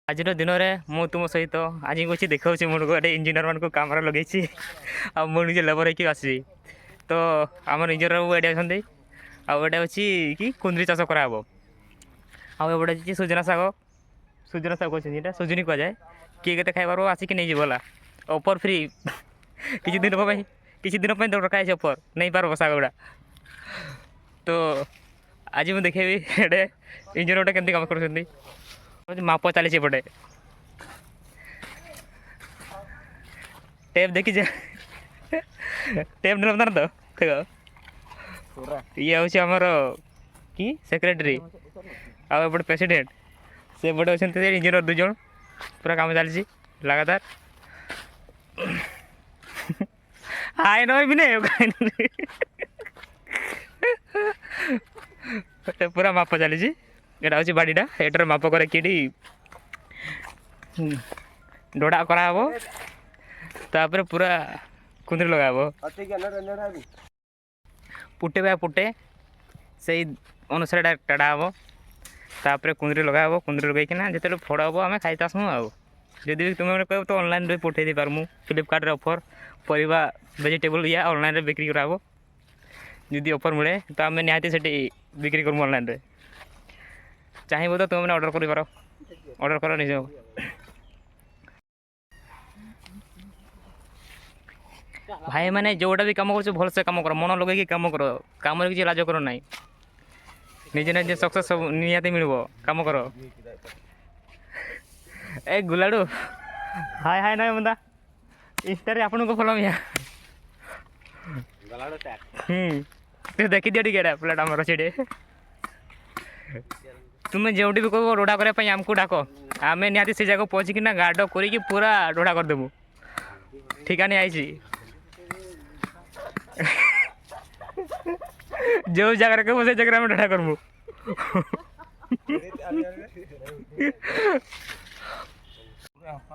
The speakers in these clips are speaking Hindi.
आज दिन में मु तुम सहित आज कुछ देखा गोटे इंजीनियर मान कम लगे मुझे लेबर होगी आसी तो आम इंजीनियर बाबू ये अच्छे आउटे अच्छी कि कुंदरी चाष कराब आउटे सुजना शाग कहते सुजुनी कहुए किए के खाइबार आसिक नहीं जीवला ऑफर फ्री किसी दिन रखा है ऑफर नहीं पार शाग गुड़ा तो आज मुझे देखेबी इंजीनियर गोटे केमती कम कर माप चली पटे टेप देखी टेप ना तो देख ये हूँ आमर कि सेक्रेटरी आउटे प्रेसिडेंट से बड़े अच्छा इंजीनियर दुज पूरा काम चली लगातार हाय न भी नहीं पूरा माप चली यहाँ हूँ बाड़ीटा एटार माप कर डोड़ा कराब तापर पूरा कुंदरी लगाब पुटे बा पुटे से अनुसार टाड़ा हम तापर कुंदरी लगाब कुंदरी लगेकिना जो फड़ हम आम खाई आसमु आदि तुम्हें कह तो ऑनलाइन पठे दे पारमु फ्लिपकार्ट ऑफर परिवा वेजिटेबल या ऑनलाइन बिक्री कराब जदि ऑफर मिले तो आम निहाती से बिक्री करमु ऑनलाइन रे चाहिए तो तुमने ऑर्डर कर ऑर्डर कर निज भाई मैंने जोटा भी कम कर भलसे कम कर मन लगे कम कर कम किसी लाज कर ना निजे निजे सक्सेस सब निहाती मिल कम कर ए गुलाडू हाय हाय ना बंदा इंस्टा आपन को फॉलो मिया तो देखी दियो टिके प्लेट आमर से तुम्हें जो भी कह रोड़ा करने आमको डाक आम निहाती से जगह पहुँचिकिना गार्ड करी पूरा रोड़ा करदेमु ठिका नहीं आई जो जगह कह से जगह में रोड़ा करमु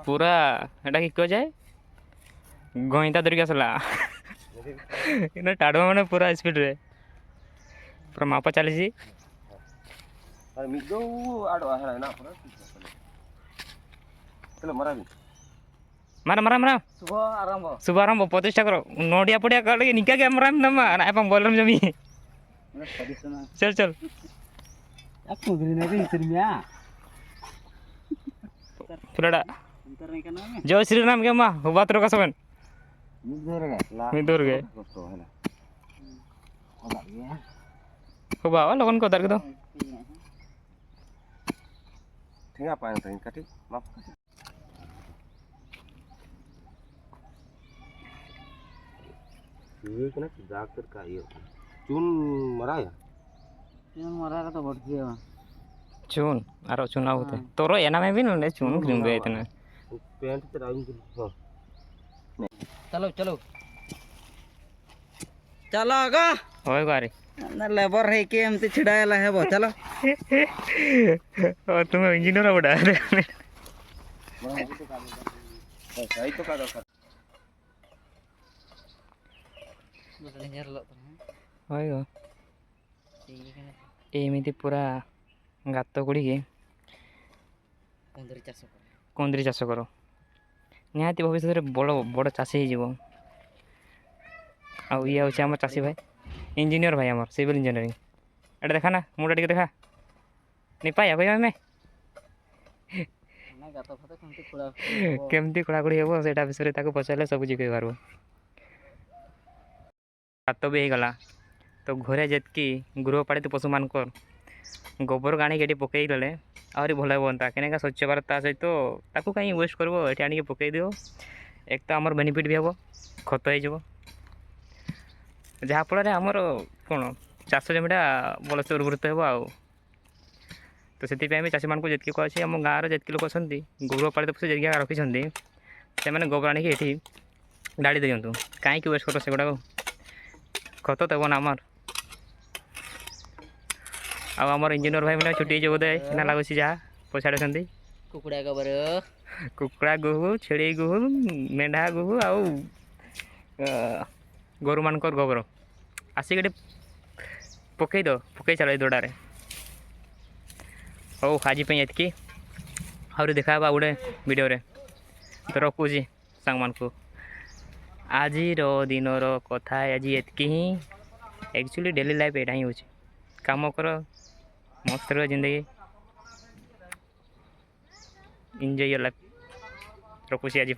पूरा एटा कि कह जाए गईता धरिक आसला टाड़ मैंने पूरा स्पीड रे पूरा माप चली मारा मारा मारा शुभ आरंभ 25 कर नोडिया पड़िया कर निका के मारा ना ना बोलम जमी चल चल पूरा जय श्री राम के माँ बात रोका सबन मिदुर गए लगन को दर के दो ठीक है पाए तो काटी माफ ये कना डॉक्टर का ये चून मरा तो बढ़ गया चून आरो चुना होते तोरो एना में भी न चून क्रीम गए इतना पेंट ते राउंड हां चलो चलो चलो आगा होय गारे ना लेबर है के एमते छिड़ायला है बो चलो और तुम इंजीनियर बड़ा सही तो का दरकार होय गो एमिति पूरा गात गुड़ी कुंदरी चाष कर निहाती भविष्य में बड़ बड़ चाषी हो आउ ये हूँ आम चाषी भाई इंजीनियर भाई आम सिविल इंजीनियरिंग एटा देखा ना मुझे टे देखा नहीं पाया कह आम केमती खोड़ाखोड़ी हम से विषय पचारे सब कुछ कह पार गात भी होगला तो घरे जितकी गृहपालित पशु मान गोबर आनी पकई गले आहरी भल बनता क्या स्वच्छ भारत सहित ताकू कहीं वेस्ट कर ये आनिक पकई दियो एक तो आमर बेनिफिट भी हम खत हो जहाँफल आमर कौन चाष जमीटा भलसे उर्वृत हो आउ तो से चाषी मानक जितकी अच्छे आम गाँव जितकी लोग अच्छा गृहपालित पशु जी रखी से गोबर आनिक ये डाली दिंतु कहीं वेस्ट कर से गुड़ाक खत तो बना आमर आमर इंजीनियर भाई मैंने छुट्टी बोधे ना लगुच जहाँ पछाड़ी कुकड़ा गुहू छेड़ी गुहू मेढ़ा गुहू आउ गोरु मान गोबर आसिक पकई दो पकई चलो दौड़े हो आज एतकी आहरी देखा गोटे वीडियो रे तो रखुची सांग मान को आज दिनर कथा आज एतकी ही एक्चुअली डेली लाइफ एटा ही होची काम कर मस्त रह जिंदगी एंजॉय योर लाइफ रखुची आज